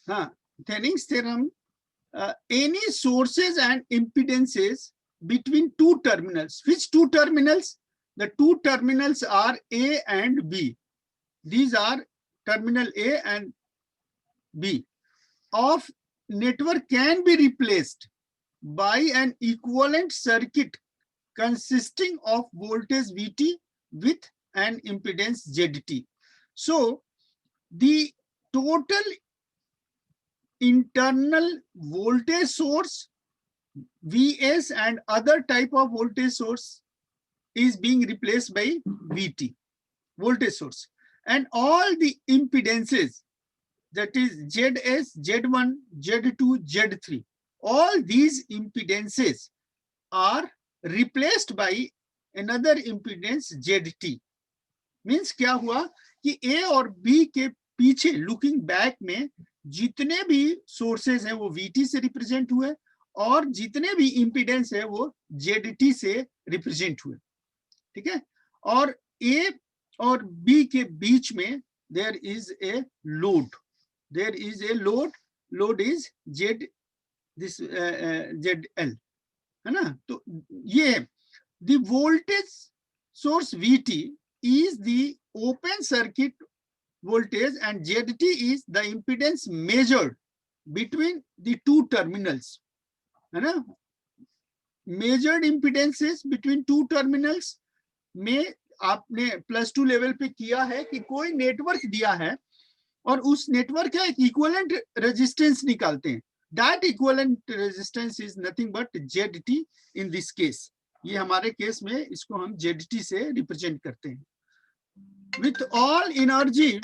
हाँ, Thenning's theorem, any sources and impedances between two terminals. Which two terminals? The two terminals are A and B. These are terminal A and B of network can be replaced by an equivalent circuit consisting of voltage Vt with an impedance Zt. So the total internal voltage source Vs and other type of voltage source is being replaced by Vt, voltage source, and all the impedances, that is Zs, Z1, Z2, Z3, all these impedances are replaced by another impedance Zt. Means क्या हुआ कि ए और B के पीछे looking back में जितने भी sources हैं वो वीटी से रिप्रेजेंट हुए और जितने भी इंपीडेंस है वो जेडटी से रिप्रेजेंट हुए, ठीक है। और ए और बी के बीच में there is a load, there is a load is Z, this Z L, है ना। तो ये the voltage source VT is the open circuit voltage and Zt is the impedance measured between the two terminals, है ना। measured impedances between two terminals में आपने +2 level पे किया है कि कोई नेटवर्क दिया है और उस नेटवर्क का एक इक्विवेलेंट रेजिस्टेंस निकालते हैं। That equivalent resistance is nothing but Zt in this case. ये हमारे केस में इसको हम Zt से रिप्रेजेंट करते हैं। with all energy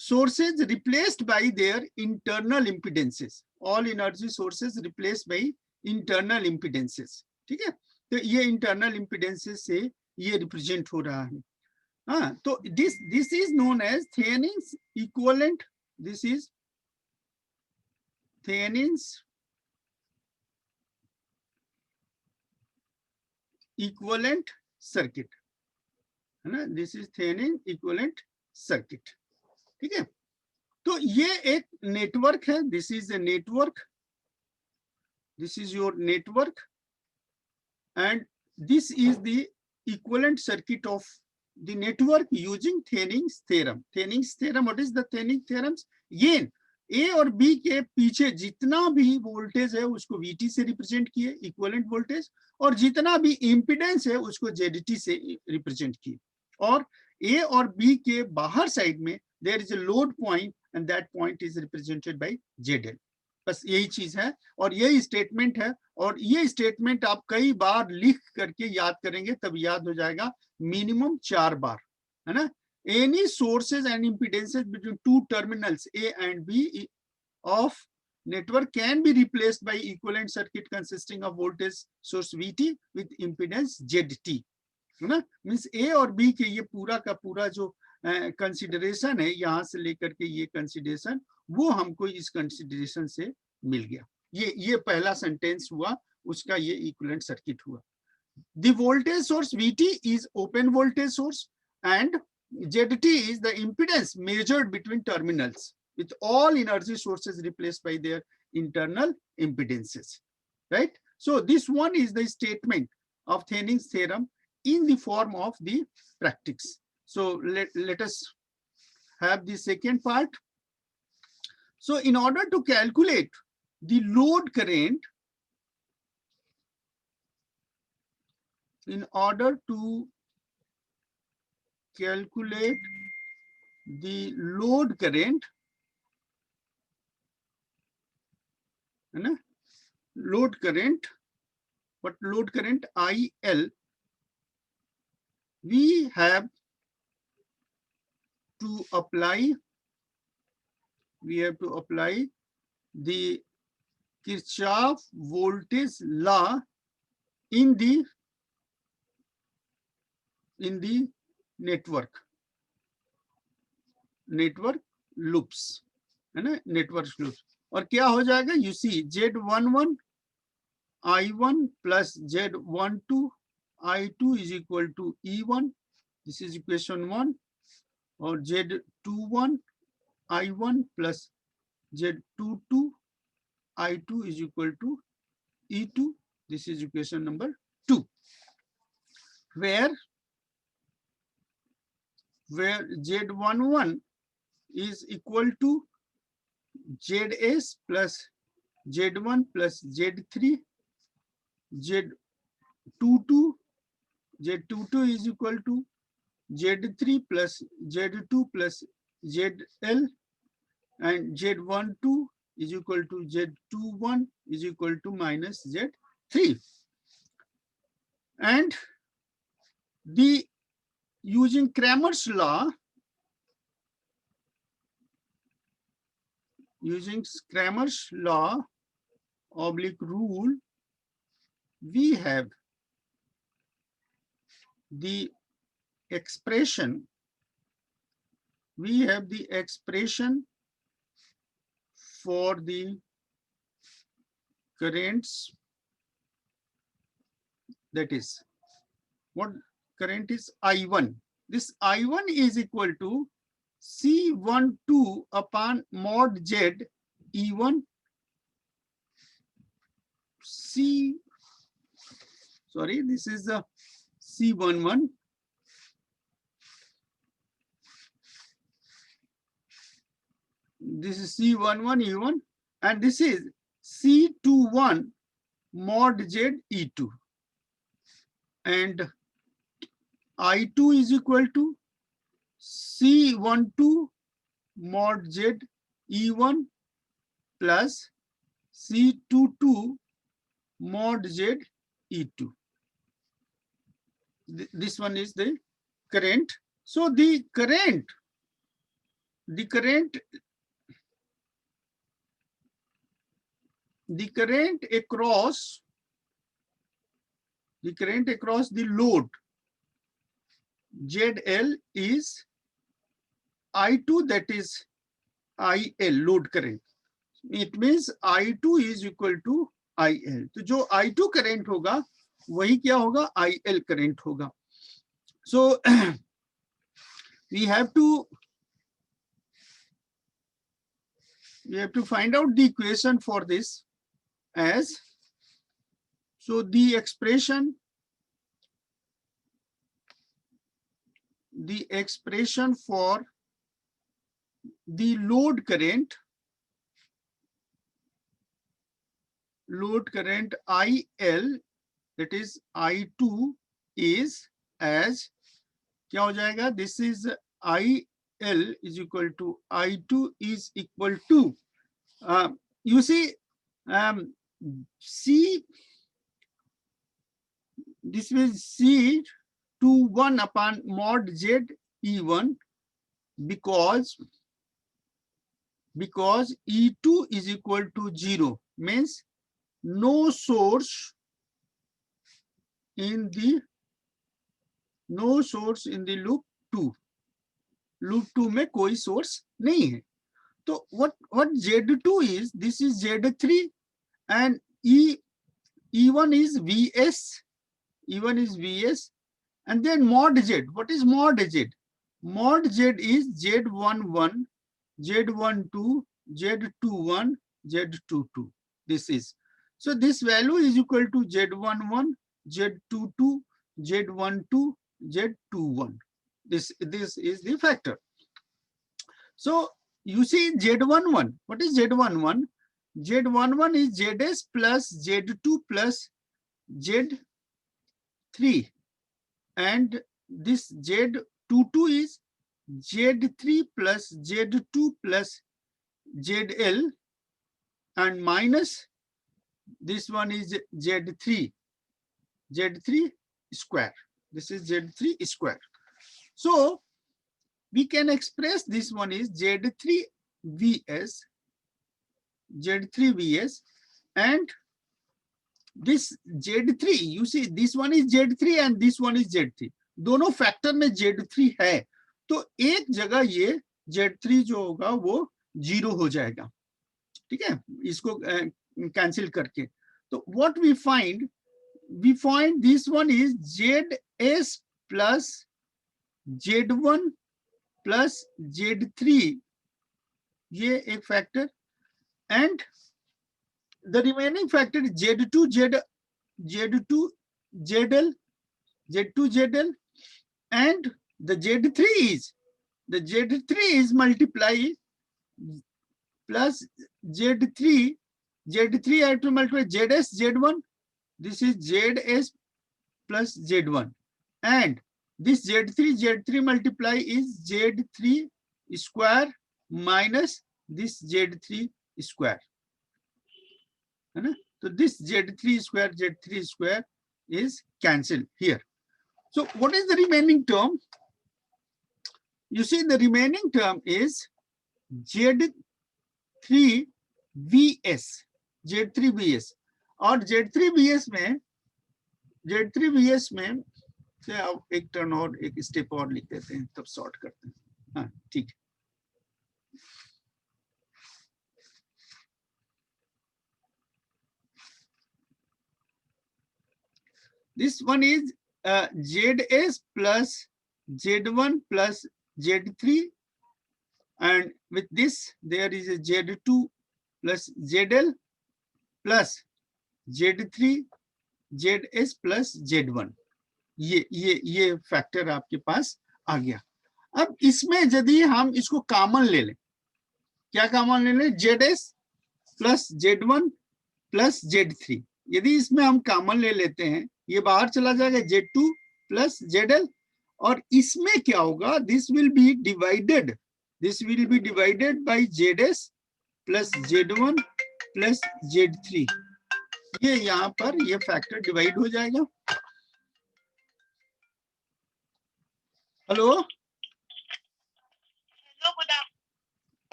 sources replaced by their internal impedances, all energy sources replaced by internal impedances, ठीक है। तो ये internal impedances से ये रिप्रेजेंट हो रहा है। हाँ, तो this is known as Thevenin's equivalent, this is Thevenin's equivalent circuit, है ना। This is Thevenin equivalent circuit, ठीक है। तो ये एक नेटवर्क है, this is a network, this is your network and this is the equivalent circuit of the network using Thevenin's theorem. Thevenin's theorem, what is the Thevenin theorems? ये ए और B के पीछे जितना भी वोल्टेज है उसको वीटी से रिप्रेजेंट किए, इक्विवेलेंट वोल्टेज, और जितना भी इंपीडेंस है उसको जेडटी से रिप्रेजेंट किए। और ए और बी के बाहर साइड में there is a load point and that point is represented by ZL. बस यही चीज है और यही स्टेटमेंट है। और ये स्टेटमेंट आप कई बार लिख करके याद करेंगे तब याद हो जाएगा, मिनिमम 4 बार, है ना। any sources and impedances between two terminals A and B of network can be replaced by equivalent circuit consisting of voltage source Vt with impedance Zt, है ना। मीन्स ए और बी के ये पूरा का पूरा जो कंसिडरेशन है यहां से लेकर के ये कंसिडरेशन, वो हमको इस कंसिडरेशन से मिल गया। ये पहला सेंटेंस हुआ, उसका ये इक्विवेलेंट सर्किट हुआ। The voltage source Vt is open voltage source and Zt is the impedance measured between terminals with all energy sources replaced by their internal impedances, right? So this one is the statement of Thevenin's theorem in the form of the practice. So let us have the second part. So in order to calculate the load current, in order to calculate the load current, है ना, load current, what load current IL, we have to apply the Kirchhoff voltage law in the network loops, है ना, network loops। और क्या हो जाएगा, you see Z11 I1 plus Z12 I2 is equal to E1, this is equation 1, और Z21 I1 plus Z22 I2 is equal to E2. This is equation number 2, where Z11 is equal to ZS plus Z1 plus Z3, Z22 is equal to Z3 plus Z2 plus ZL, and Z12 is equal to Z21 is equal to minus Z3. And the using Cramer's law, oblique rule, we have the expression, for the currents, that is, what current is I1. This I1 is equal to C12 upon mod Z E1 this is the C11. This is C11 E1, and this is C21 mod Z E2, and I2 is equal to C12 mod Z E1 plus C22 mod Z E2. This one is the current. So the current across the load ZL is I2, that is IL, load current. It means I2 is equal to IL. तो जो I2 current होगा वही क्या होगा, IL current होगा. So we have to find out the equation for this, as so the expression for the load current IL, that is I2, is as क्या हो जाएगा, this is IL is equal to I2 is equal to you see C, this is C21 upon mod Z E1, because E2 is equal to 0, means no source in the loop 2. loop 2 में कोई source नहीं है. तो what Z2 is, this is Z3, and E1 is VS, and then mod Z. What is mod Z? Mod Z is Z11, Z12, Z21, Z22. This is, so this value is equal to Z11, Z22, Z12, Z21. This is the factor. So you see Z11. What is Z11? Z11 is ZS plus Z2 plus Z3, and this Z22 is Z3 plus Z2 plus ZL, and minus this one is Z3 square. This is Z3 square. So we can express this one is Z3 VS, and this Z3, you see this one is Z3 and this one is Z3. दोनों factor में Z3 है, तो एक जगह ये Z3 जो होगा वो 0 हो जाएगा. ठीक है, इसको कैंसिल करके. तो what we find this one is ZS plus Z1 plus Z3, ये एक factor, and the remaining factor Z2 ZL, Z2 ZL, and the Z3 is multiply plus Z3 I have to multiply ZS Z1, this is ZS plus Z1, and this Z3 multiply is Z3 square minus this Z3 square, है ना? So this Z3 square is cancelled here. So what is the remaining term? You see the remaining term is Z3VS, और Z3VS में से आप एक turn और एक step और लिख देते हैं, तब सॉर्ट करते हैं. हाँ ठीक है. This one is ZS plus Z1 plus Z3, and with this there is a Z2 plus ZL plus Z3 ZS plus Z1. ये फैक्टर आपके पास आ गया. अब इसमें यदि हम इसको कॉमन ले लें, क्या कॉमन ले लें? ZS plus Z1 plus Z3. यदि इसमें हम कॉमन ले लेते हैं, ये बाहर चला जाएगा Z2 प्लस ZL, और इसमें क्या होगा? This will be divided by ZS plus Z1 plus Z3. ये यहाँ पर ये फैक्टर डिवाइड हो जाएगा. हेलो,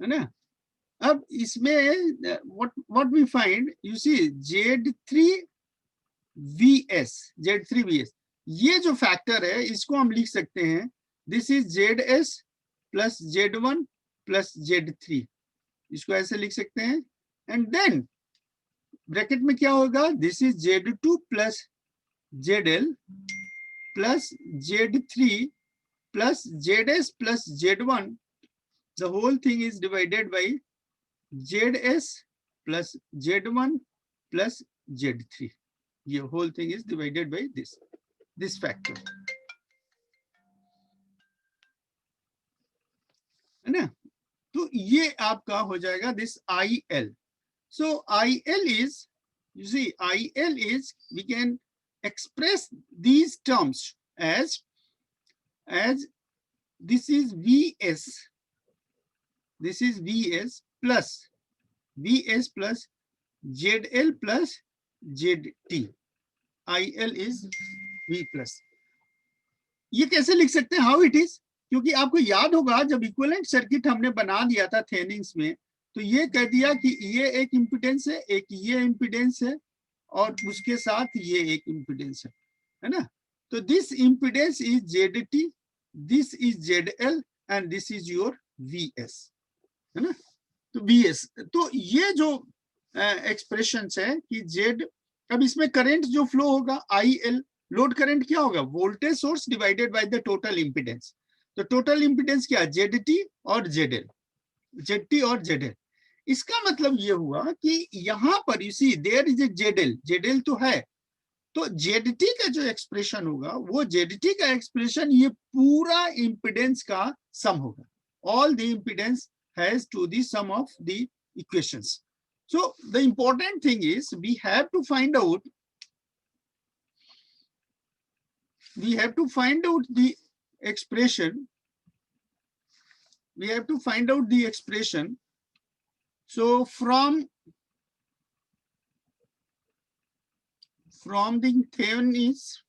है ना? अब इसमें what we find, you see Z3VS, ये जो फैक्टर है इसको हम लिख सकते हैं, this is ZS plus Z1 plus Z3, इसको ऐसे लिख सकते हैं. एंड देन ब्रैकेट में क्या होगा? This is Z2 plus ZL plus Z3 plus ZS plus Z1, the whole thing is divided by ZS plus Z1 plus Z3. The whole thing is divided by this factor. है ना? तो ये आपका हो जाएगा this IL. So IL is, you see, IL is, we can express these terms as this is VS plus ZL plus ZT. IL is V plus. ये कैसे लिख सकते हैं? How it is? क्योंकि आपको याद होगा जब इक्विवेलेंट सर्किट हमने बना दिया था थेवेनिन्स में, तो ये कह दिया कि ये एक इम्पीडेंस है, एक ये इम्पीडेंस है, और उसके साथ ये एक इम्पीडेंस है ना? तो this impedance is ZT, this is ZL, and this is your VS, है ना? तो VS, तो ये जो एक्सप्रेशंस है कि Z, अब इसमें करंट जो फ्लो होगा IL, लोड करंट क्या होगा? Voltage source divided by the total impedance. तो टोटल इंपीडेंस क्या? ZT और ZL. इसका मतलब ये हुआ कि यहाँ पर इसी देयर इज ए ZL तो है, तो ZT का जो एक्सप्रेशन होगा, वो ZT का एक्सप्रेशन ये पूरा इंपीडेंस का सम होगा. All the impedance has to the sum of the equations. So the important thing is we have to find out the expression. So from the Thevenin's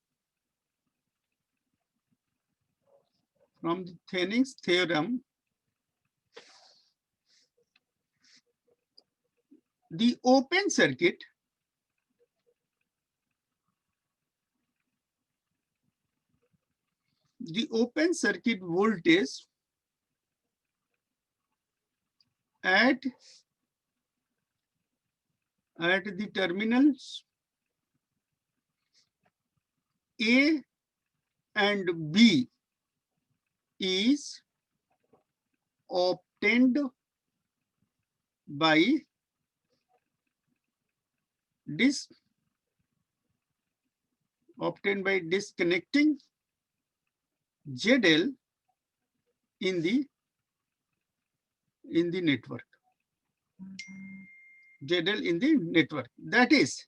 theorem, the open circuit voltage at the terminals A and B is obtained by disconnecting ZL in the network. ZL in the network. That is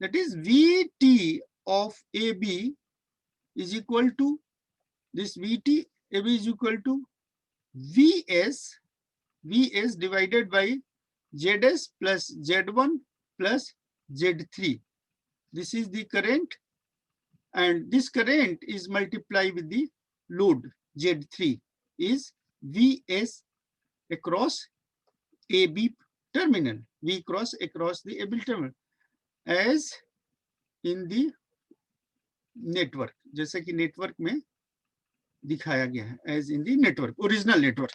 VT of AB is equal to this VT AB is equal to VS divided by ZS plus Z1 plus Z3. This is the current, and this current is multiplied with the load Z3 is VS across AB terminal, V cross across the AB terminal as in the network, जैसे कि network में दिखाया गया है, as in the network, original network.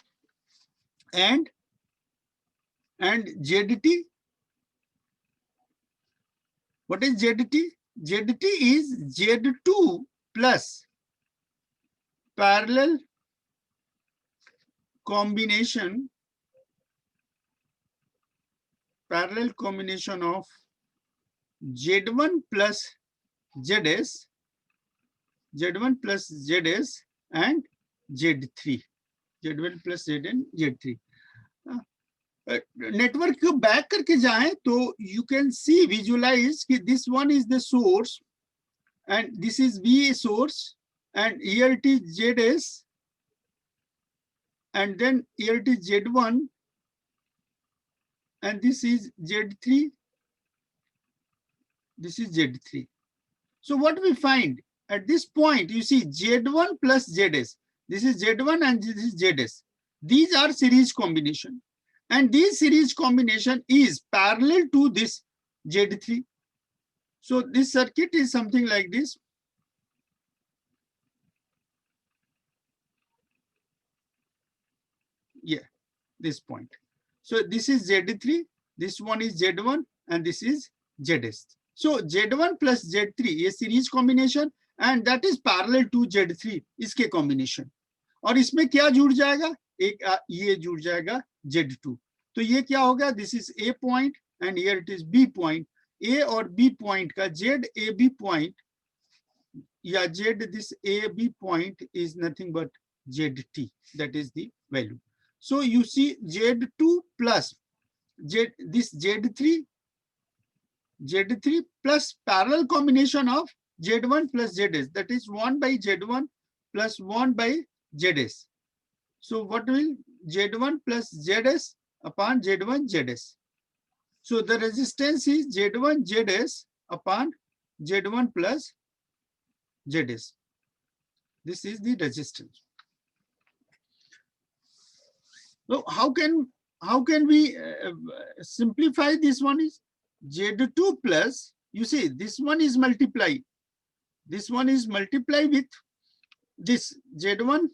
And ZT, what is ZT? ZT is Z2 plus parallel combination of Z1 plus ZS and Z3. Z1 plus Zn Z3. Network को back करके जाएं तो यू कैन सी विजुअलाइज कि this one is the source and this is V source and here it is ZS and then here it is Z1 and this is Z3. This is Z3. So what we find at this point, you see Z1 plus ZS. This is Z1 and this is ZS. These are series combination, and this series combination is parallel to this Z3. So this circuit is something like this. Yeah, this point. So this is Z3, this one is Z1, and this is ZS. So Z1 plus Z3 a series combination, and that is parallel to Z3 इसके combination. और इसमें क्या जुड़ जाएगा? एक ये जुड़ जाएगा Z2. तो ये क्या होगा? This is A point and here it is B point. A और B point का ZAB point या Z this AB point is nothing but ZT. That is the value. So you see Z2 plus this Z3 plus parallel combination of Z1 plus ZS, that is 1 by Z1 plus 1 by ZS. So what will Z1 plus ZS upon Z1 ZS. So the resistance is Z1 ZS upon Z1 plus ZS. This is the resistance. So how can we simplify this one? Is Z2 plus, you see this one is multiply. This one is multiply with this Z1.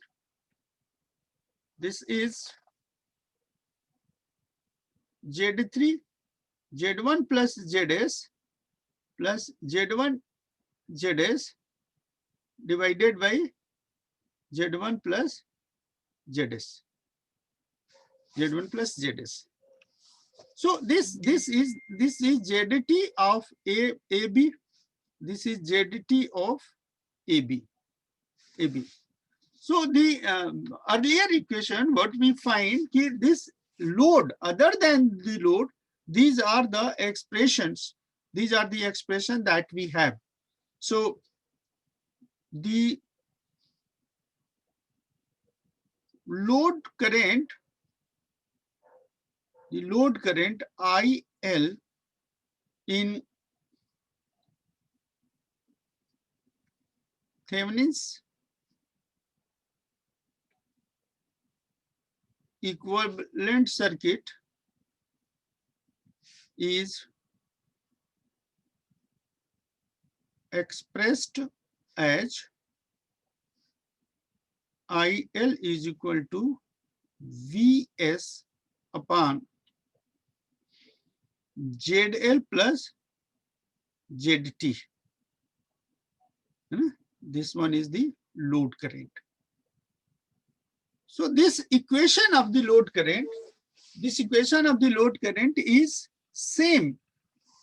This is Z3, Z1 plus ZS plus Z1 ZS divided by Z1 plus ZS. Z1 plus ZS. So this is ZT of AB. This is ZT of AB. So the earlier equation, what we find is this load, other than the load, these are the expressions. These are the expressions that we have. So the load current, IL in Thevenin's equivalent circuit is expressed as IL is equal to VS upon ZL plus ZT. This one is the load current. So this equation of the load current, is same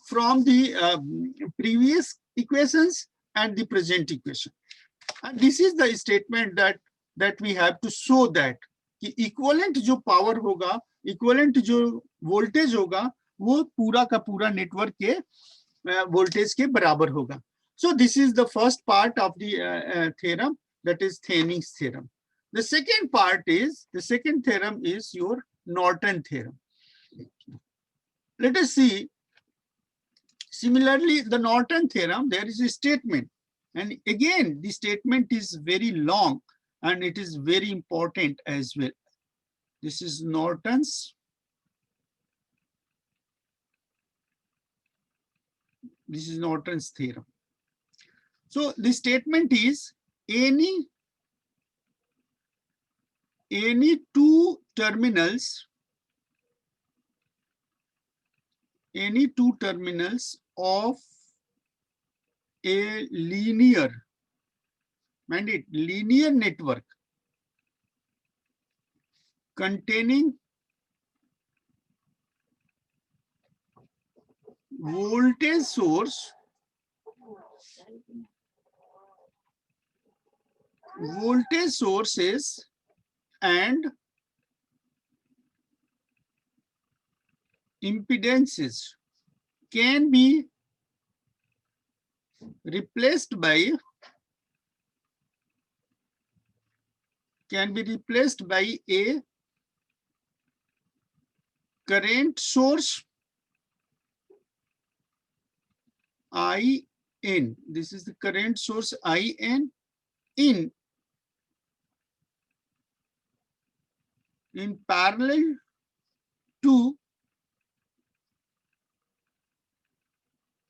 from the previous equations and the present equation. And this is the statement that we have to show that कि equivalent जो power होगा, equivalent जो voltage होगा, वो पूरा का पूरा network के voltage के बराबर होगा. So this is the first part of the theorem, that is Thenning's theorem. The second theorem is your Norton theorem. Let us see. Similarly, the Norton theorem, there is a statement. And again, the statement is very long and it is very important as well. This is Norton's. This is Norton's theorem. So the statement is any two terminals of a linear network containing voltage sources and impedances can be replaced by a current source IN. This is the current source IN in parallel to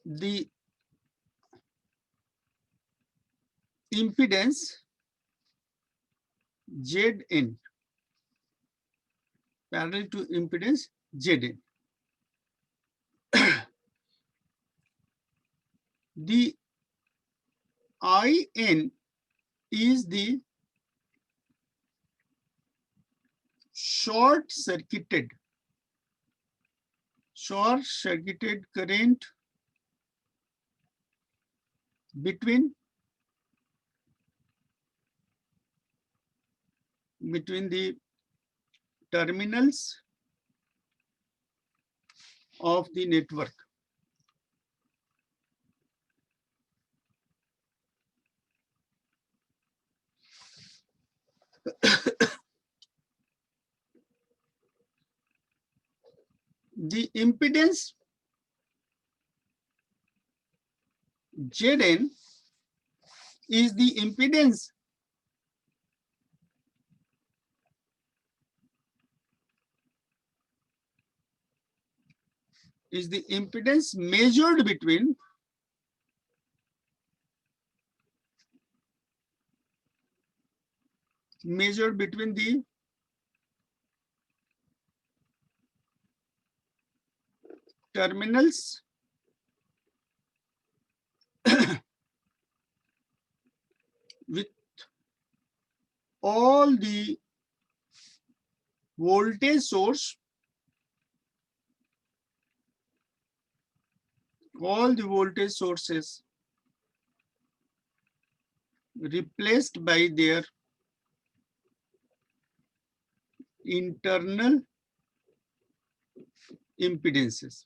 the impedance Zn, parallel to impedance Zn. The IN is the short-circuited current between the terminals of the network. The impedance Zn is the impedance measured between the terminals with all the voltage sources replaced by their internal impedances.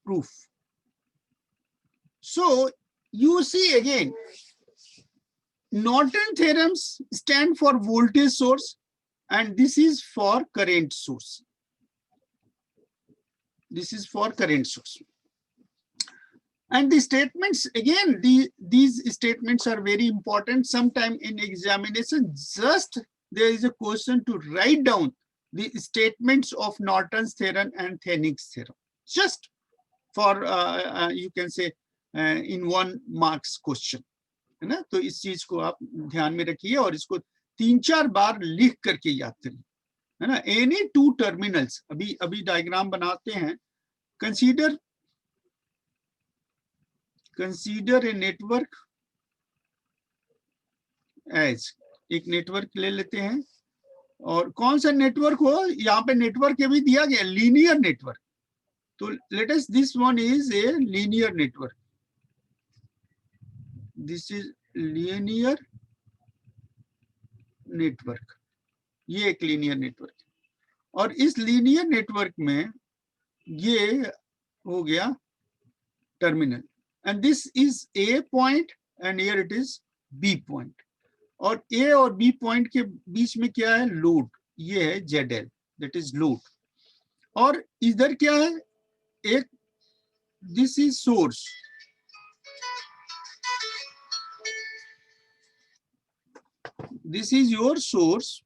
Proof. So you see again, Norton theorems stand for voltage source and this is for current source. And the statements, again, these statements are very important. Sometime in examination, just there is a question to write down the statements of Norton's theorem and Thenning's theorem. Just for, you can say, in 1 marks question. है ना? तो इस चीज को आप ध्यान में रखिए और इसको 3-4 बार लिख करके याद करिए, है ना? Any two terminals, अभी डायग्राम बनाते हैं. Consider a network एज एक नेटवर्क ले लेते हैं, और कौन सा नेटवर्क हो, यहाँ पे नेटवर्क भी दिया गया लीनियर नेटवर्क, तो let us this one is a linear network, this is linear network, ये एक लीनियर नेटवर्क, और इस लीनियर नेटवर्क में ये हो गया terminal, and this is A point and here it is B point, और ए और बी पॉइंट के बीच में क्या है, लोड, ये है ZL, दैट इज लोड, और इधर क्या है, एक this is source, this is your source,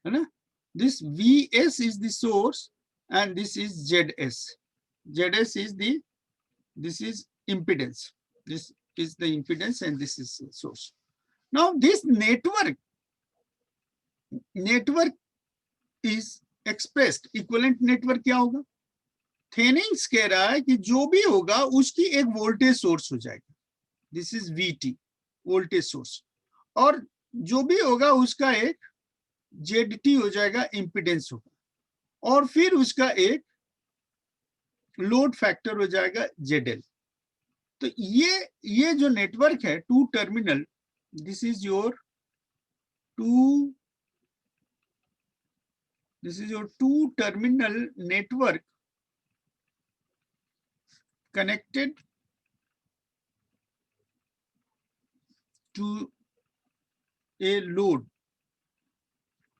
है ना, this VS is the source and this is ZS. ZS is the, this is impedance. This is the impedance and this is the source. Now this network is expressed, equivalent network क्या होगा, थेनिंग्स कह रहा है कि जो भी होगा उसकी एक वोल्टेज सोर्स हो जाएगा, this is VT voltage source, और जो भी होगा उसका एक ZT हो जाएगा, इंपिडेंस होगा, और फिर उसका एक लोड फैक्टर हो जाएगा ZL। तो ये जो नेटवर्क है two terminal, this is your two terminal network connected to a load,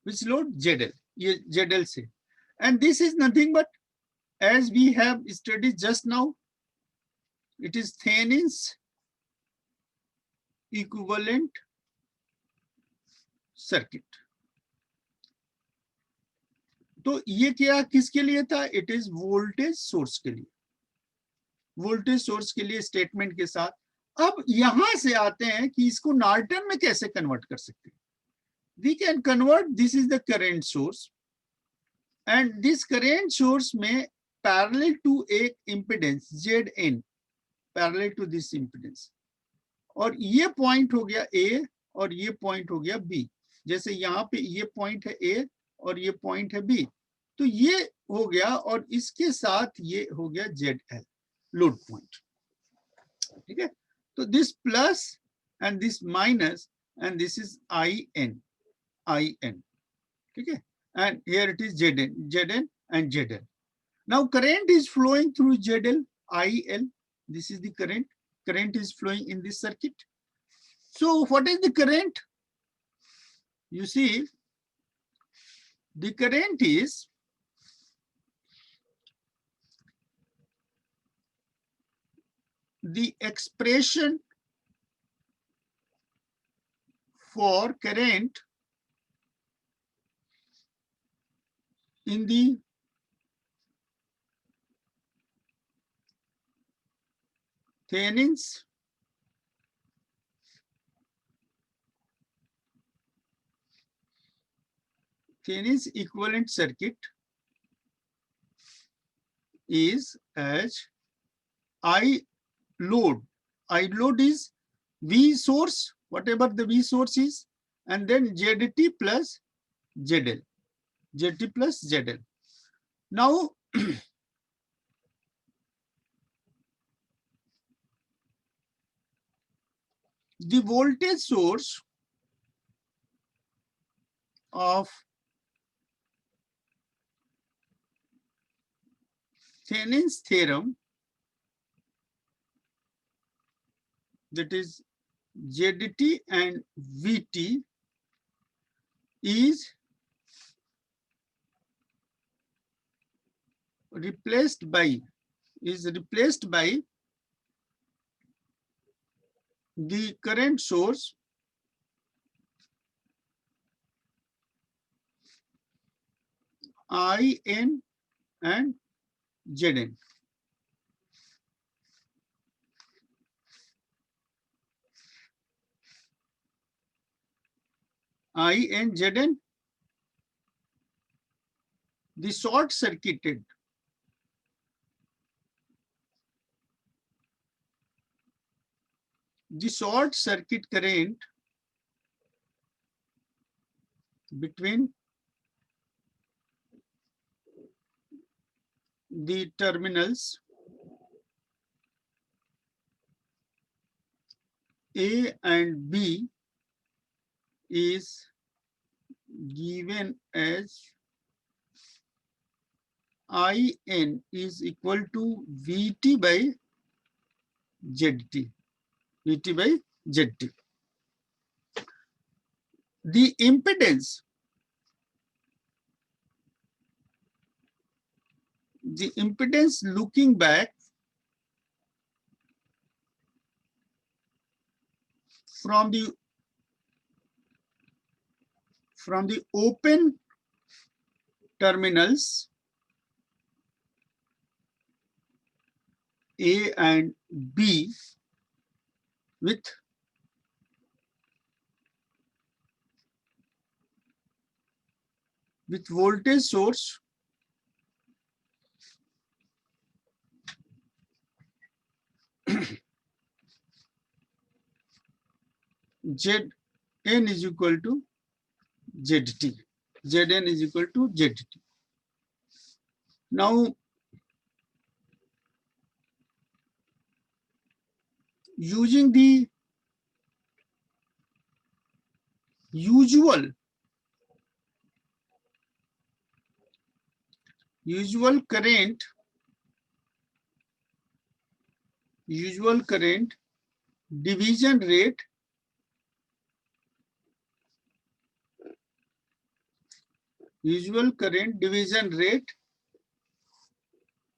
which load, ZL, ये ZL से, and this is nothing but, as we have studied just now, it is Thevenin's equivalent circuit. तो ये क्या किसके लिए था, it is voltage source के लिए, वोल्टेज सोर्स के लिए स्टेटमेंट के साथ। अब यहां से आते हैं कि इसको नॉर्टन में कैसे कन्वर्ट कर सकते हैं। We can convert, this is the current source, and this current source में पैरेलल टू एक impedance Zn, parallel to this impedance, और ये पॉइंट हो गया A और ये पॉइंट हो गया B, जैसे यहाँ पे ये पॉइंट है A और ये पॉइंट है B, तो ये हो गया, और इसके साथ ये हो गया ZL लोड पॉइंट, ठीक है। तो this plus and this minus and this is IN, ठीक है, and here it is Zn and ZL. Now current is flowing through ZL, IL, this is the current is flowing in this circuit. So what is the current? You see, the current is the expression for current in the Thevenin's equivalent circuit is as I load. I load is V source, whatever the V source is, and then ZT plus ZL, ZT plus ZL. Now the voltage source of Thevenin's theorem, that is ZT and VT, is replaced by the current source IN and Zn. IN Zn, the short circuited the short circuit current between the terminals A and B is given as IN is equal to VT by ZT. VT by ZT. The impedance looking back from the open terminals A and B with voltage source Zn is equal to ZT. Zn is equal to ZT. Now, using the usual current division rate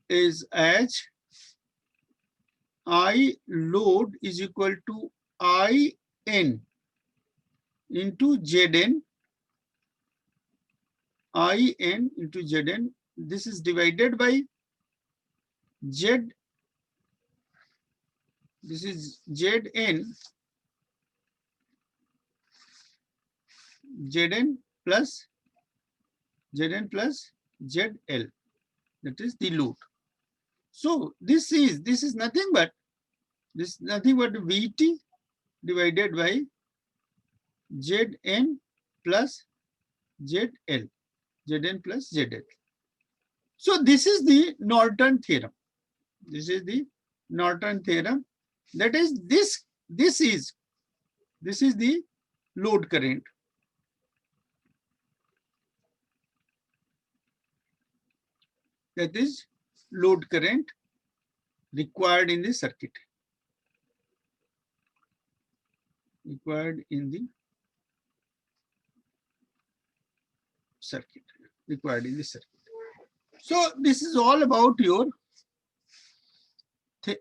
is as I load is equal to IN into Zn. IN into Zn. This is divided by Z. This is Zn. Zn plus ZL. That is the load. So this is nothing but VT divided by Zn plus ZL. Zn plus ZL. So this is the Norton theorem. This is the Norton theorem. That is this is the load current. That is load current required in the circuit. Required in the circuit. So this is all about your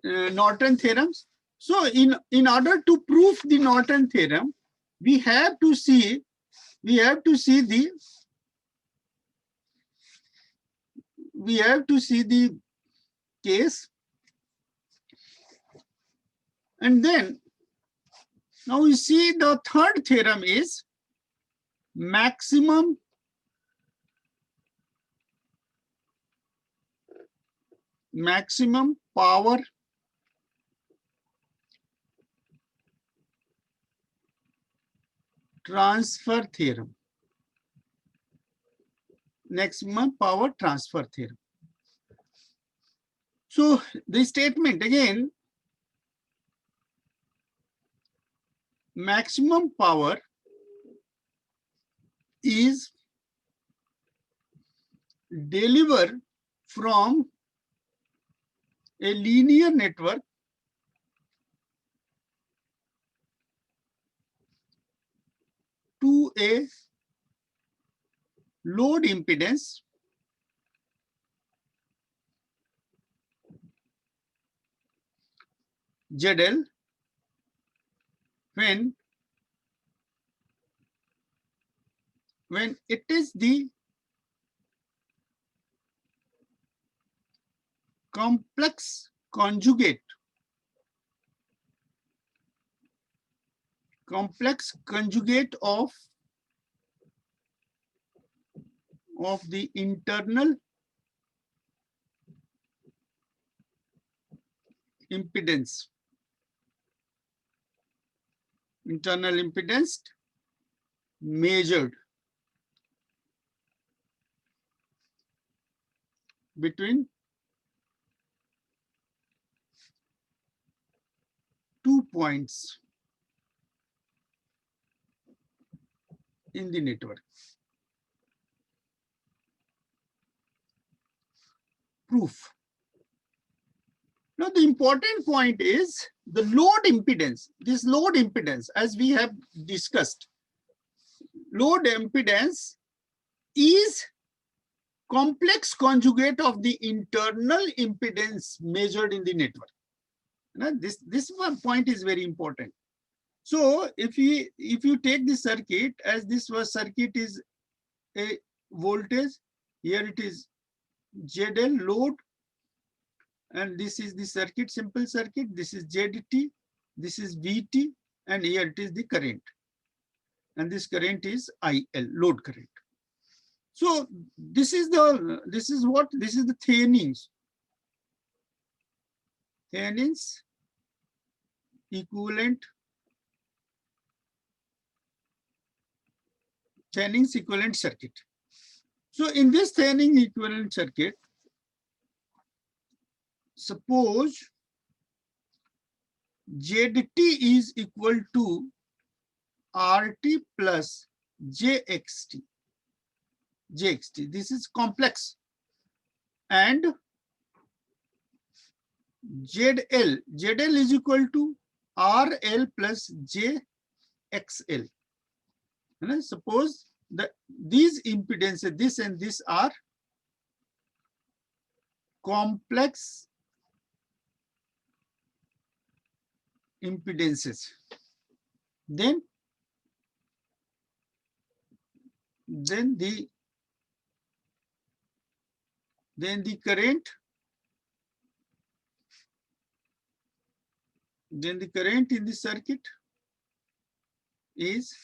Norton theorems. So in order to prove the Norton theorem, we have to see the case, and then now we see the third theorem is maximum power transfer theorem. Maximum power transfer theorem. So the statement again, maximum power is delivered from a linear network to a load impedance ZL when it is the complex conjugate of the internal impedance internal impedance measured between two points in the network. Proof. Now the important point is the load impedance. This load impedance, as we have discussed, load impedance is complex conjugate of the internal impedance measured in the network. Now, this one point is very important. So if you take the circuit, as this was circuit is a voltage, here it is ZL load, and this is the circuit, simple circuit, this is ZT, this is VT, and here it is the current, and this current is IL, load current. So this is the Thevenin's equivalent circuit. So in this Thevenin equivalent circuit, suppose ZT is equal to RT plus JXT. This is complex, and ZL is equal to RL plus JXL. And suppose that these impedances, this and this, are complex impedances, then the current in the circuit is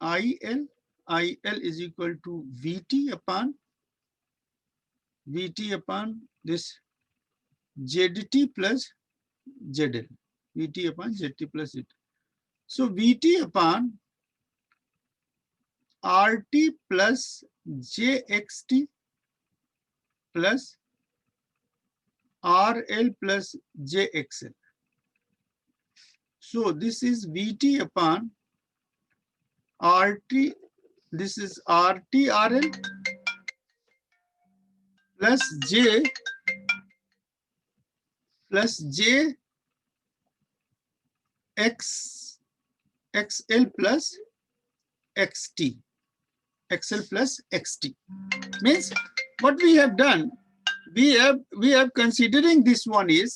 IL is equal to VT upon this ZT plus ZL, VT upon ZT plus ZL. So VT upon RT plus JXT plus RL plus JXL. So this is VT upon RT, this is RT RL plus J plus XL plus XT. XL plus XT means what we have done, we have considering this is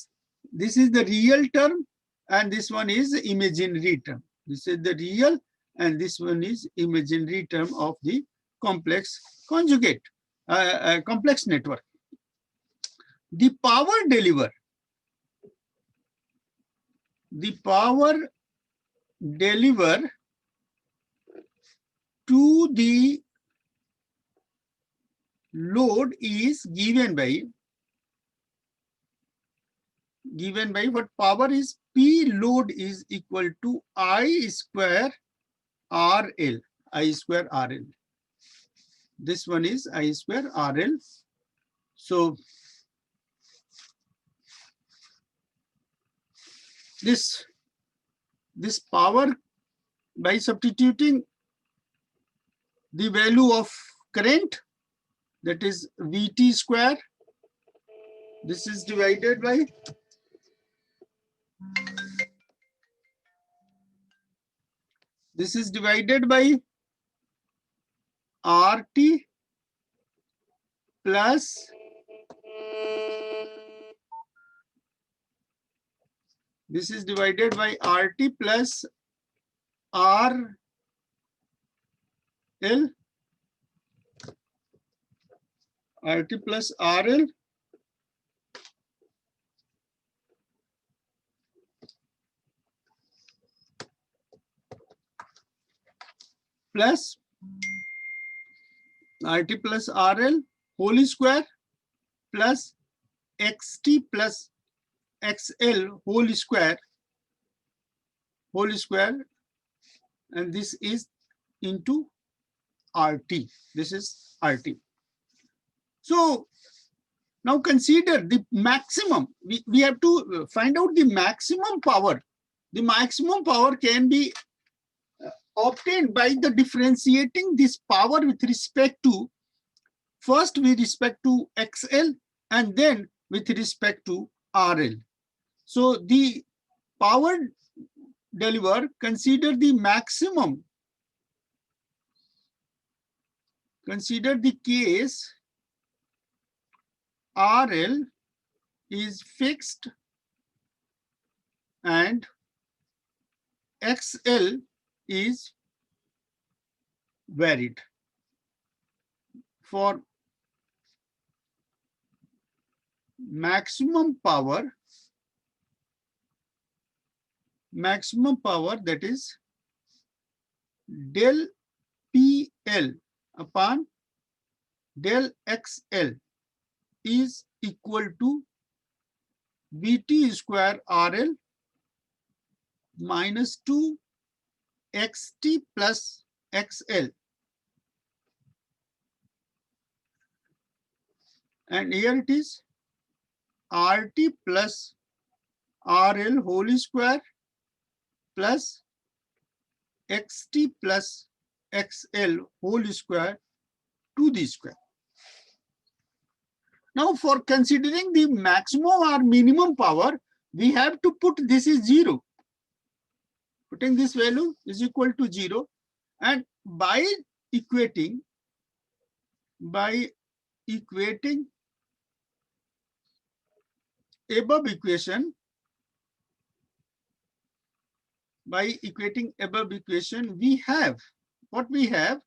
the real term and this one is imaginary term. This is the real and this one is imaginary term of the complex conjugate, complex network. The power delivered to the load is given by what power is P load is equal to I square RL. This one is I square RL. So this power, by substituting the value of current, that is VT square, this is divided by RT plus this is divided by RT plus RL plus RT plus RL whole square plus XT plus XL whole square whole square, and this is into RT. This is RT. So now consider the maximum. We have to find out the maximum power. The maximum power can be obtained by the differentiating this power with respect to, first with respect to XL and then with respect to RL. So the power delivered, consider the maximum. Consider the case RL is fixed and XL is varied. For maximum power that is del PL upon del XL is equal to VT square RL minus 2 XT plus XL. And here it is RT plus RL whole square plus XT plus XL whole square to the square. Now for considering the maximum or minimum power, we have to put this is 0. Putting this value is equal to 0, and by equating above equation, we have what we have.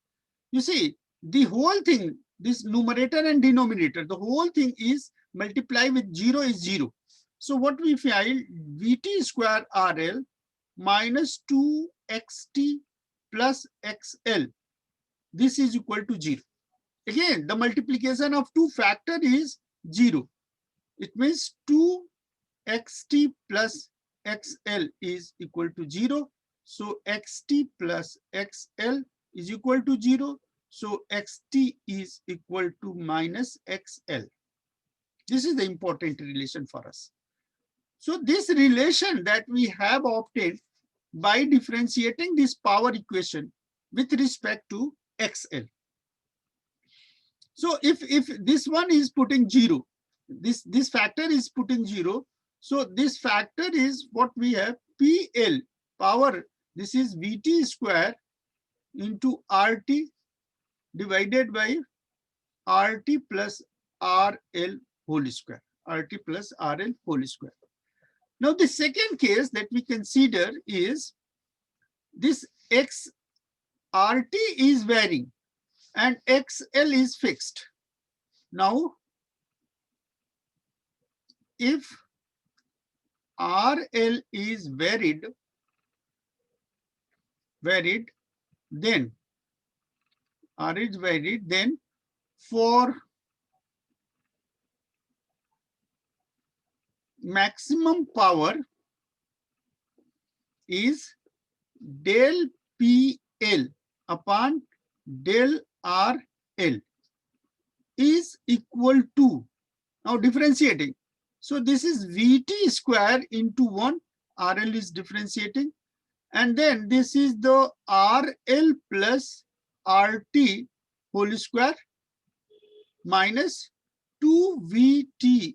You see, the whole thing, this numerator and denominator, the whole thing is multiply with 0 is 0. So what we find, VT square RL minus 2 XT plus XL, this is equal to 0. Again, the multiplication of two factor is 0. It means 2 XT plus XL is equal to 0. So XT plus XL is equal to 0. So XT is equal to minus XL. This is the important relation for us. So this relation that we have obtained by differentiating this power equation with respect to XL. So if this one is putting 0, this factor is putting 0, so this factor is what we have, PL power, this is VT square into RT divided by RT plus RL whole square. RT plus RL whole square. Now the second case that we consider is this RT is varying and XL is fixed. Now if RL is varied, then R is varied, then for maximum power is del PL upon del RL is equal to, now differentiating. So this is VT square into 1, RL is differentiating. And then this is the RL plus RT whole square minus 2VT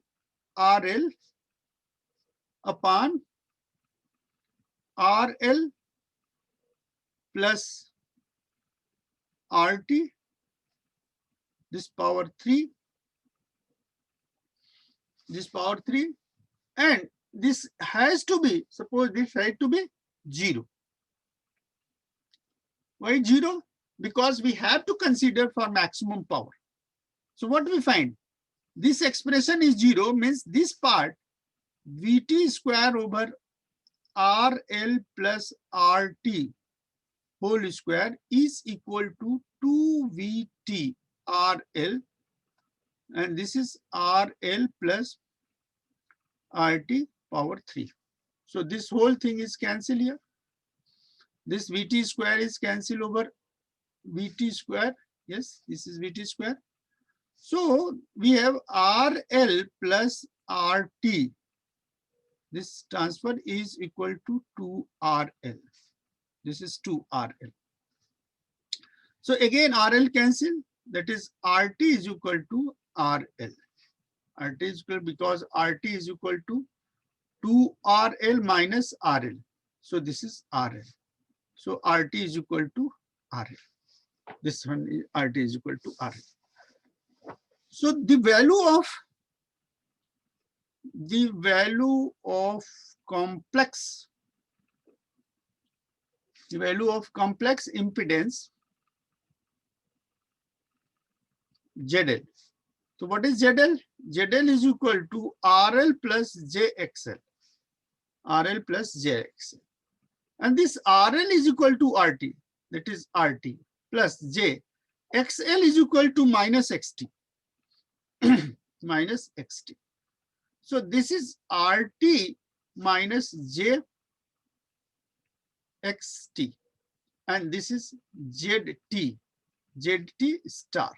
RL upon RL plus RT, this power 3, and this has to be, suppose this has to be 0. Why 0? Because we have to consider for maximum power. So what we find, this expression is 0, means this part VT square over RL plus RT whole square is equal to 2VT RL, and this is RL plus RT power 3. So this whole thing is cancelled here. This Vt square is cancelled over Vt square. Yes, this is Vt square. So we have RL plus RT. This transfer is equal to 2RL. This is 2RL. So again, RL cancel. That is RT is equal to RL. RT is equal because RT is equal to 2RL minus RL. So this is RL. So RT is equal to RL. This one is RT is equal to RL. So the value of complex impedance ZL. So what is ZL? ZL is equal to RL plus JXL. RL plus JXL. And this RL is equal to RT. That is RT plus J. XL is equal to minus XT. Minus XT. So this is RT minus JXT. And this is ZT. ZT star.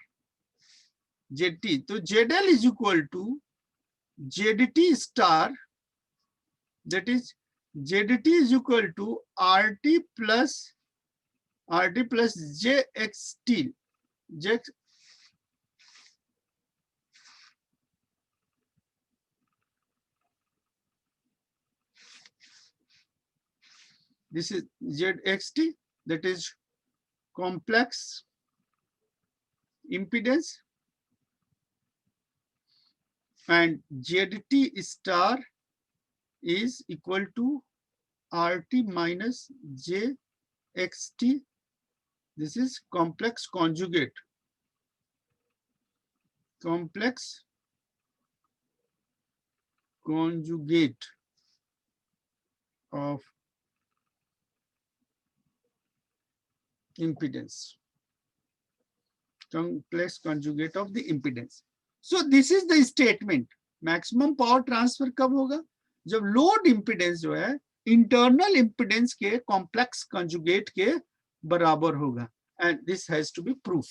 ZT. So ZL is equal to ZT star. That is ZT is equal to RT plus JXT. This is ZXT, that is complex impedance, and ZT star is equal to RT minus JXT. This is complex conjugate. Complex conjugate of impedance. Complex conjugate of the impedance. So this is the statement. Maximum power transfer कब होगा? जब load impedance जो है internal impedance के complex conjugate के बराबर होगा. And this has to be proof.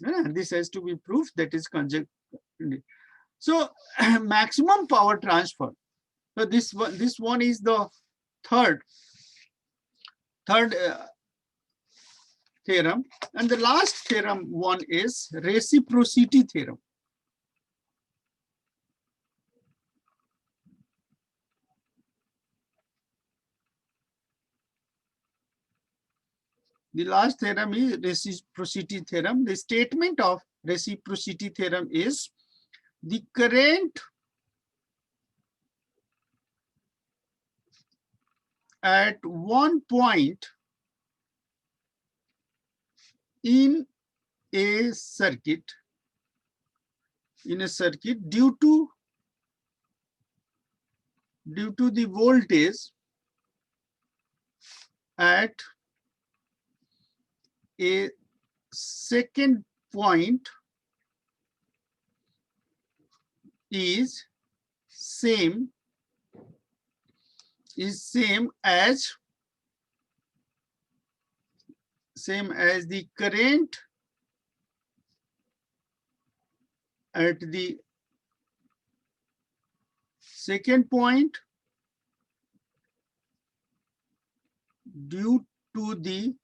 This has to be proof that is conjugate. So maximum power transfer. So this one is the third theorem, and the last theorem one is reciprocity theorem. The last theorem is reciprocity theorem. The statement of reciprocity theorem is the current at one point in a circuit due to the voltage at a second point is same as the current at the second point due to the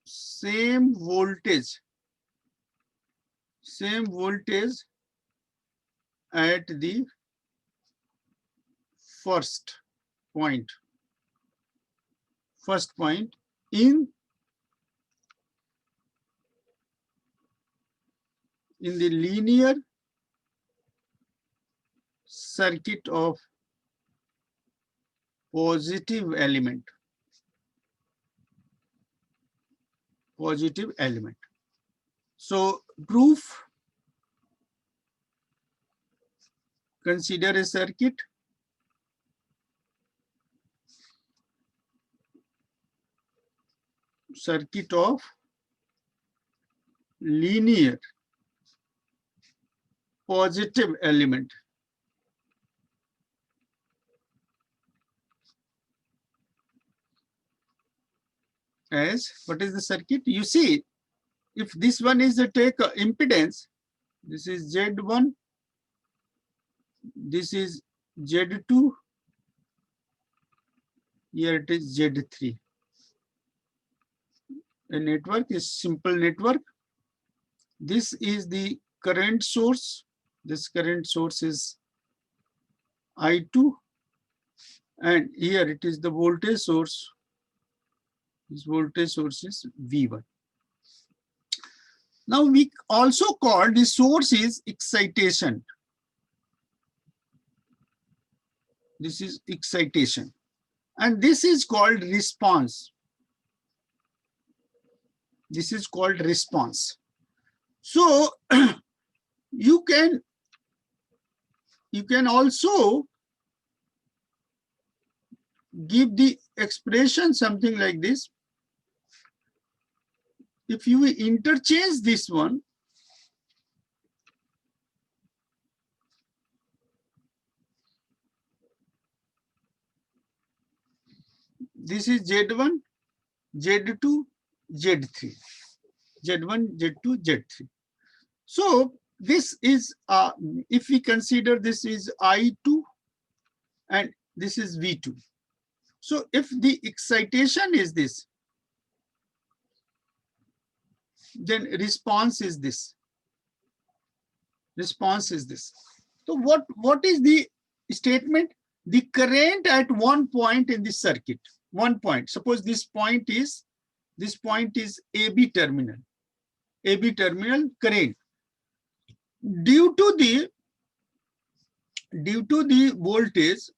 same voltage at the first point in the linear circuit of positive element. So proof: consider a circuit of linear positive element. as, what is the circuit? You see, if this one is a take impedance, this is Z1, this is Z2, here it is Z3. A network is simple network. This is the current source. This current source is I2, and here it is the voltage source. This voltage source is V1. Now we also call the source is excitation. This is excitation, and this is called response. This is called response. So you can also give the expression something like this. If you interchange this one, this is Z1, Z2, Z3. Z1, Z2, Z3. So this is, if we consider this is I2 and this is V2. So if the excitation is this, then response is this. Response is this. So what is the statement? The current at one point in the circuit, one point. Suppose this point is AB terminal. AB terminal current. Due to the voltage,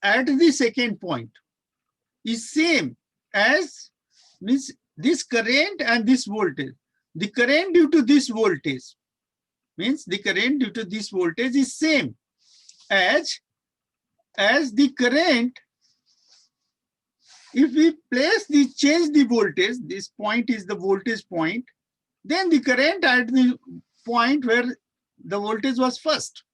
at the second point is same as, means this current and this voltage. The current due to this voltage means the current due to this voltage is same as the current. If we change the voltage, this point is the voltage point, then the current at the point where the voltage was first,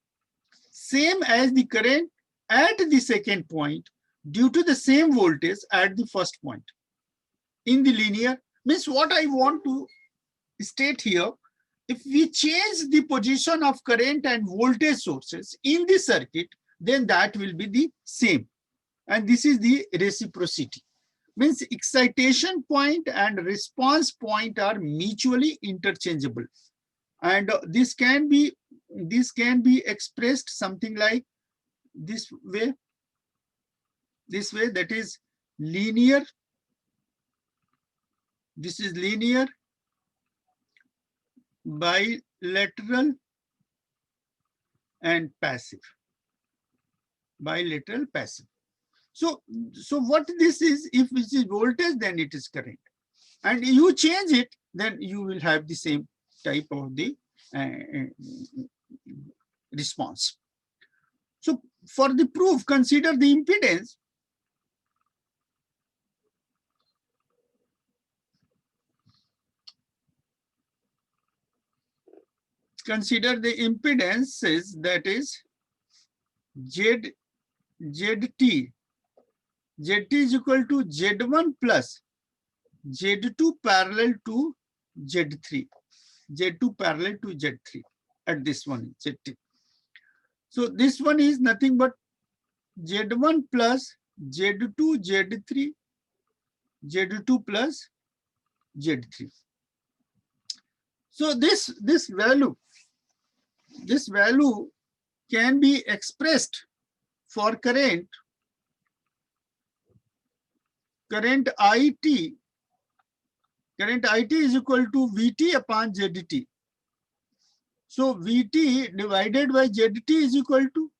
same as the current at the second point due to the same voltage at the first point. In the linear, means what I want to state here, if we change the position of current and voltage sources in the circuit, then that will be the same. And this is the reciprocity. Means excitation point and response point are mutually interchangeable. And this can be expressed something like this way, that is linear. This is linear, bilateral, and passive. Bilateral, passive. So what this is, if it is voltage, then it is current. And you change it, then you will have the same type of the response. So for the proof, consider the impedance. Consider the impedances, that is ZT. ZT is equal to Z1 plus Z2 parallel to Z3. Z2 parallel to Z3 at this one, ZT. So this one is nothing but Z1 plus Z2, Z3, Z2 plus Z3. So this value can be expressed for current IT. Current IT is equal to VT upon ZT. So VT divided by ZT is equal to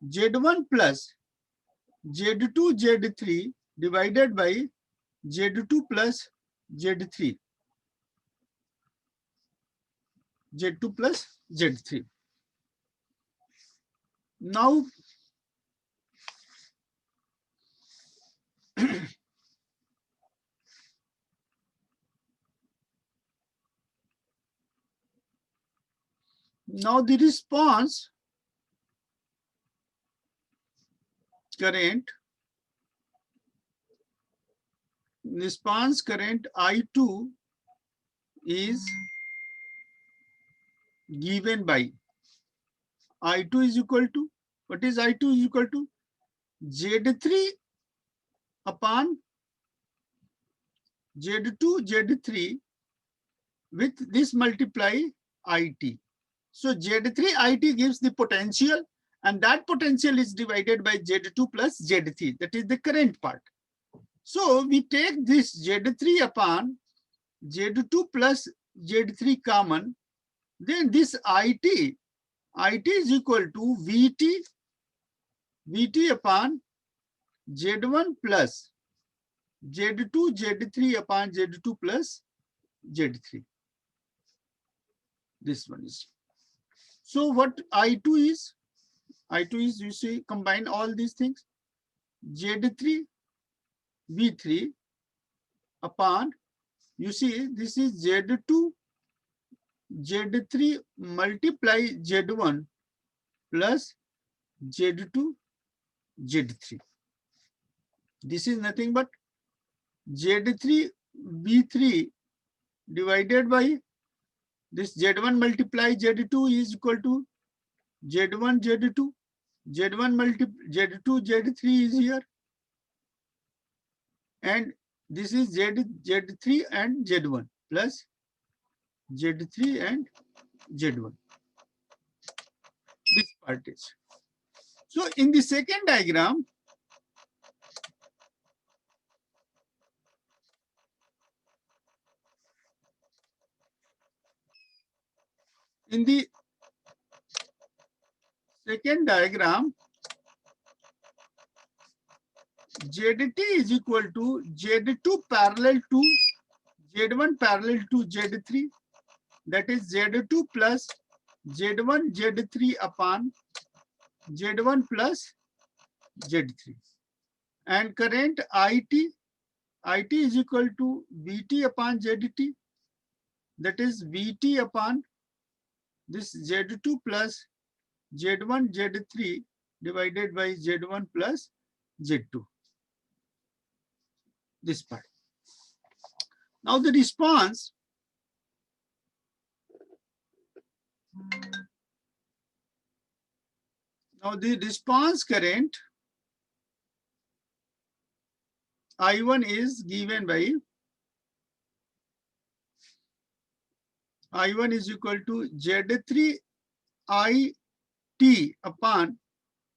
Z1 plus Z2 Z3 divided by Z2 plus Z3. Z2 plus Z3. Now now the response current I2 is given by I2 is equal to, what is I2 is equal to Z3 upon Z2 Z3 with this multiply IT. So Z3 IT gives the potential, and that potential is divided by Z2 plus Z3. That is the current part. So we take this Z3 upon Z2 plus Z3 common. Then this IT is equal to VT upon Z1 plus Z2 Z3 upon Z2 plus Z3. This one is. So what I2 is? I2 is, you see, combine all these things. Z3 V3 upon, you see, this is Z2 Z3 multiply Z1 plus Z2 Z3. This is nothing but Z3 V3 divided by this Z1 multiply Z2 is equal to Z1 Z2. Z1 multiply Z2 Z3 is here, and this is Z3 and Z1 plus Z3 and Z1. This part is. So in the second diagram, in the second diagram, ZT is equal to Z2 parallel to Z1 parallel to Z3. That is Z2 plus Z1 Z3 upon Z1 plus Z3. And current IT is equal to VT upon ZT. That is VT upon this Z2 plus Z1 Z3 divided by Z1 plus Z2. This part. Now the response. Now the response current I1 is given by I1 is equal to Z3 IT upon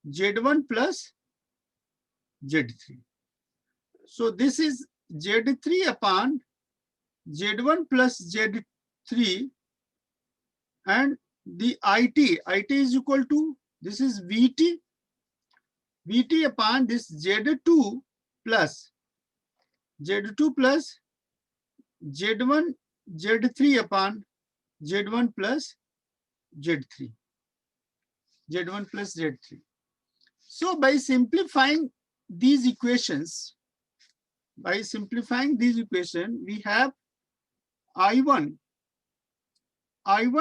Z1 plus Z3. So this is Z3 upon Z1 plus Z3, and the IT is equal to, this is VT upon this Z2 plus Z1 Z3 upon Z1 plus Z3. Z1 plus Z3. So by simplifying these equations, we have I1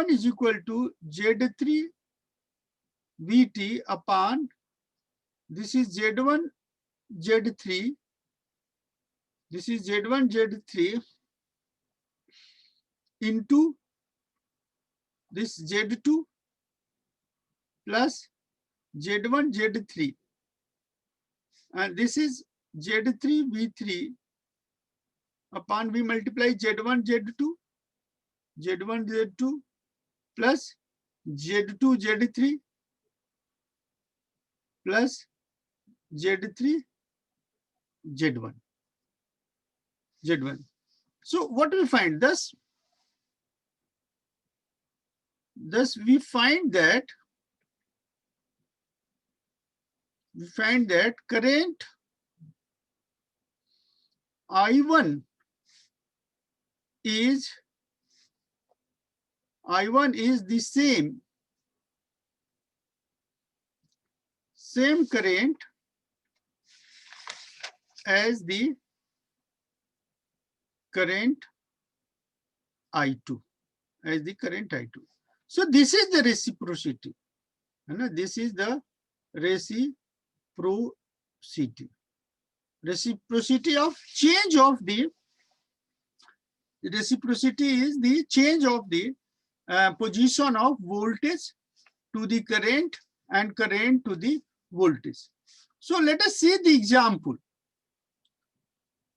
is equal to Z3 VT upon, this is Z1 Z3, this is Z1 Z3 into this Z2 plus Z1 Z3, and this is Z3 V3 upon, we multiply Z1 Z2 plus Z2 Z3 plus Z3 Z1. So what we find? Thus we find that current I1 is the same current as the current I2, So this is the reciprocity. This is the reciprocity. Reciprocity of change of the reciprocity is the change of the position of voltage to the current and current to the voltage. So let us see the example.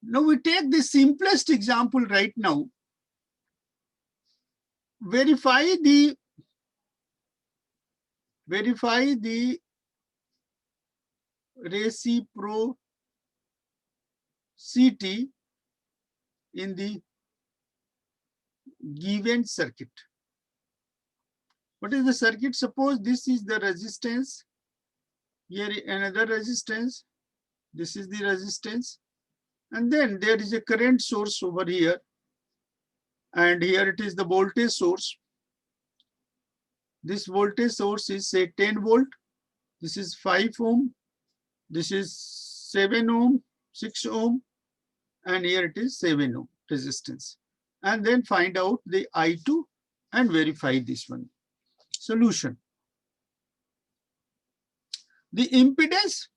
Now we take the simplest example right now. Verify the reciprocity in the given circuit. What is the circuit? Suppose this is the resistance. Here another resistance. This is the resistance. And then there is a current source over here. And here it is the voltage source. This voltage source is say 10 volt. This is 5 ohm. This is 7 ohm, 6 ohm. And here it is 7 ohm resistance. And then find out the I2 and verify this one. Solution. The impedance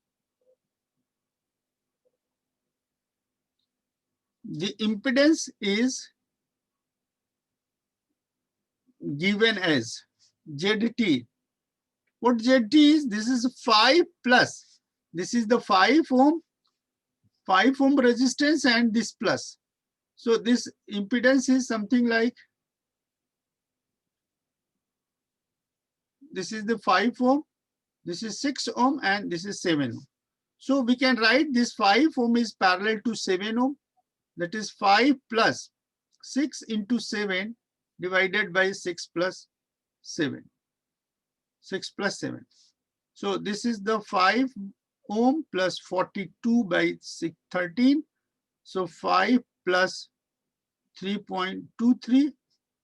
is given as ZT. What ZT is? This is 5 plus. This is the 5 ohm resistance and this plus. So this impedance is something like, this is the 5 ohm, this is 6 ohm, and this is 7 ohm. So we can write this 5 ohm is parallel to 7 ohm. That is 5 plus 6 into 7 divided by 6 plus 7. 6 plus 7. So this is the 5 ohm plus 42 by 13. So 5 plus 3.23,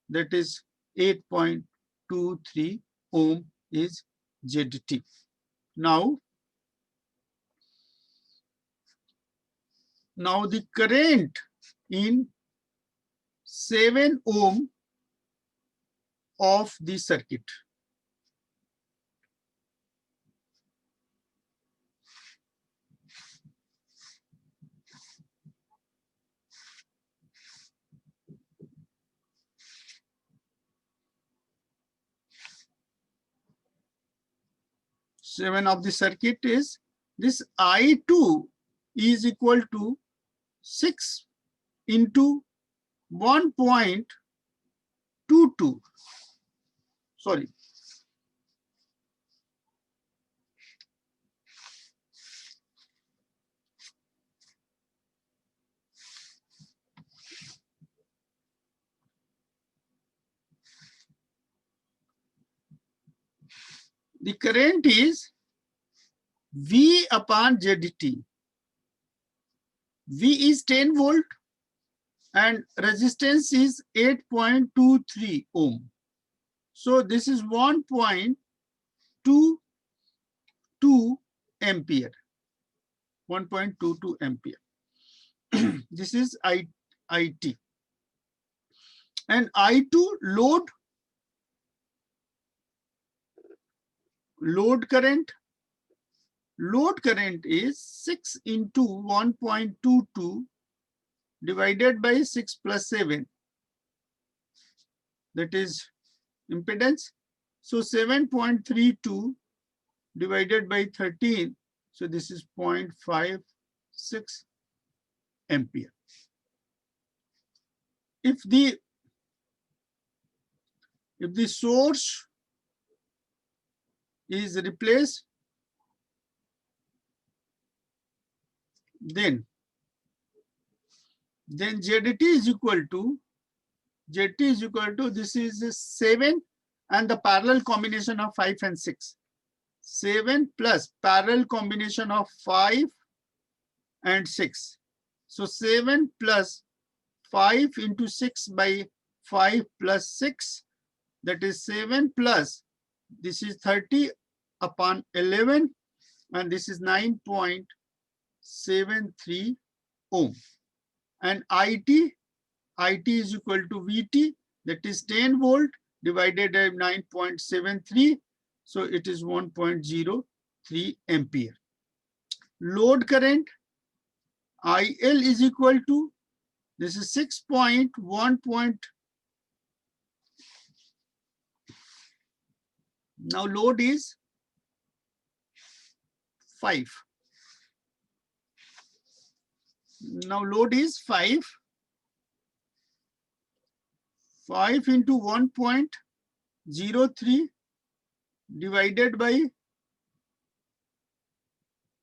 that is 8.23 ohm is ZT. Now the current in 7 ohm of the circuit. Seven of the circuit is this I2 is equal to 6 into 1.22. Sorry. The current is V upon ZT. V is 10 volt and resistance is 8.23 ohm. So this is 1.22 ampere. 1.22 ampere. This is IT. And I2 load current. Load current is 6 into 1.22 divided by 6 plus 7. That is impedance. So 7.32 divided by 13. So this is 0.56 ampere. If the source is replaced, then ZT is equal to this is 7 and the parallel combination of 5 and 6. 7 plus parallel combination of 5 and 6. So 7 plus 5 into 6 by 5 plus 6, that is 7 plus, this is 30 upon 11, and this is 9.73 ohm. And IT is equal to VT, that is 10 volt divided by 9.73. So it is 1.03 ampere. load current IL is equal to, this is 6.1. Now load is 5. Now load is 5. 5 into 1.03 divided by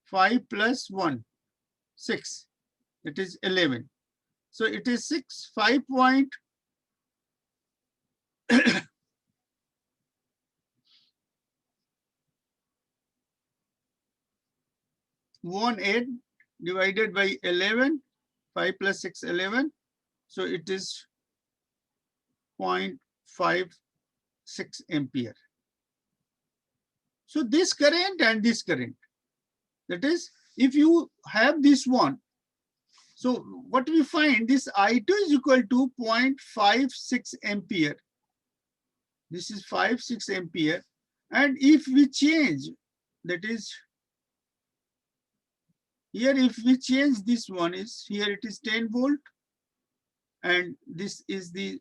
5 plus 1, 6. It is 11. So it is 5.18 divided by 11. 5 plus 6, 11. So it is 0.56 ampere. So this current and this current, that is, if you have this one, so what we find, this I2 is equal to 0.56 ampere. This is 5.6 ampere. And if we change, that is, here if we change this one, is here it is 10 volt. And this is the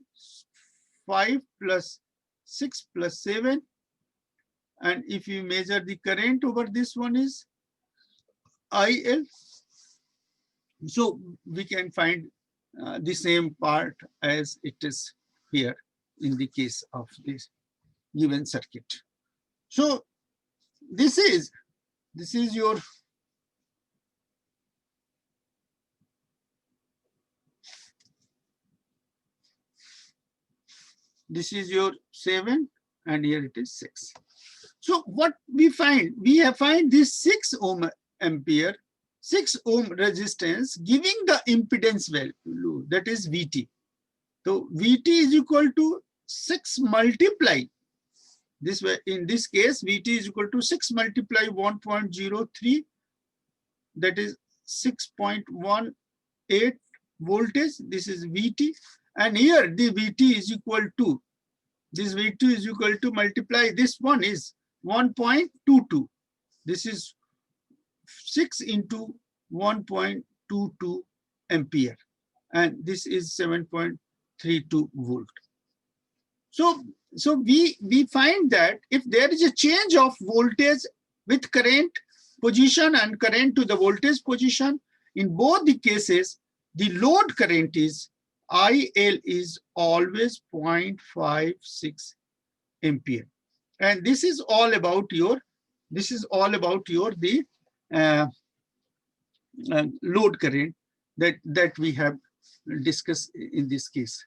5 plus 6 plus 7. And if you measure the current over this one is IL. So we can find the same part as it is here in the case of this given circuit. So this is your this is your 7 and here it is 6. So what we find, find this 6 ohm ampere, 6 ohm resistance giving the impedance value, that is VT. So VT is equal to 6 multiply. This way, in this case, VT is equal to 6 multiply 1.03, that is 6.18 voltage. This is VT. And here the VT is equal to, this VT is equal to multiply, this one is 1.22. This is 6 into 1.22 ampere. And this is 7.32 volt. So we find that if there is a change of voltage with current position and current to the voltage position, in both the cases, the load current is IL is always 0.56 ampere. And this is all about your, the load current that we have discussed in this case.